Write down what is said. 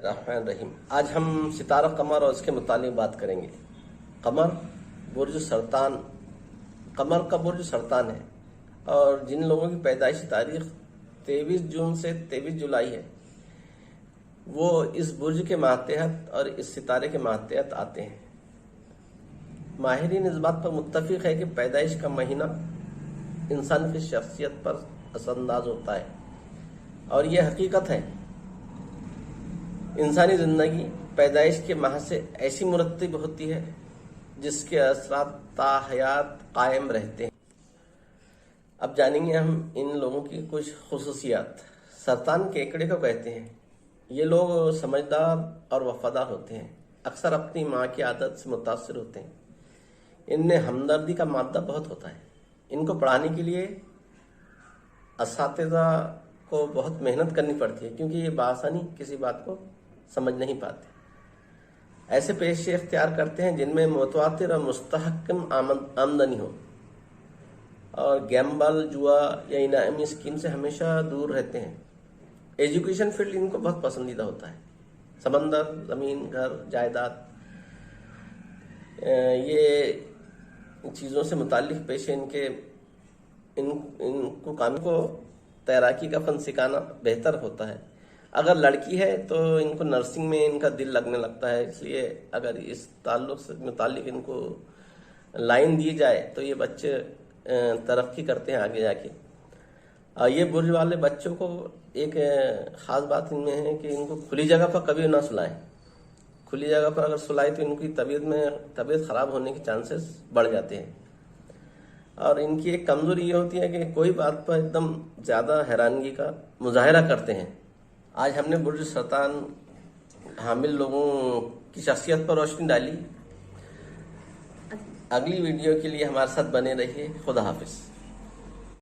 रहमान रहीम। आज हम सितारा कमर और उसके मुतालिक बात करेंगे। कमर बुर्ज सरतान, कमर का बुर्ज सरतान है और जिन लोगों की पैदाइशी तारीख 23 जून से 23 जुलाई है वो इस बुर्ज के मातहत और इस सितारे के मातहत आते हैं। माहिरीन इस बात पर मुत्तफिक है कि पैदाइश का महीना इंसान की शख्सियत पर असरअंदाज होता है और ये हकीकत है। इंसानी जिंदगी पैदाइश के माह से ऐसी मुरत्तिब होती है जिसके असरात ताहयात कायम रहते हैं। अब जानेंगे हम इन लोगों की कुछ खुसूसियात। सरतान केकड़े को कहते हैं। ये लोग समझदार और वफादार होते हैं, अक्सर अपनी माँ की आदत से मुतासिर होते हैं। इनमें हमदर्दी का मादा बहुत होता है। इनको पढ़ाने के लिए असातिज़ा को बहुत मेहनत करनी पड़ती है क्योंकि ये बासानी किसी बात को समझ नहीं पाते। ऐसे पेशे इख्तियार करते हैं जिनमें मुतवातिर और मुस्तहकम आमदनी हो और गैम्बल, जुआ या इनामी स्कीम से हमेशा दूर रहते हैं। एजुकेशन फील्ड इनको बहुत पसंदीदा होता है। समंदर, ज़मीन, घर, जायदाद, ये चीज़ों से मुताल्लिक पेशे इनको काम को तैराकी का फन सिखाना बेहतर होता है। अगर लड़की है तो इनको नर्सिंग में इनका दिल लगने लगता है, इसलिए अगर इस ताल्लुक से मुताल्लिक इनको लाइन दी जाए तो ये बच्चे तरक्की करते हैं आगे जाके। ये बुर्ज वाले बच्चों को एक ख़ास बात इनमें है कि इनको खुली जगह पर कभी ना सुलाएं। खुली जगह पर अगर सुलाए तो इनकी तबीयत ख़राब होने के चांसेस बढ़ जाते हैं। और इनकी एक कमज़ोरी ये होती है कि कोई बात पर एकदम ज़्यादा हैरानगी का मुजाहरा करते हैं। आज हमने बुर्ज सरतान हामिल लोगों की शख्सियत पर रोशनी डाली। अगली वीडियो के लिए हमारे साथ बने रहिए। खुदा हाफिज़।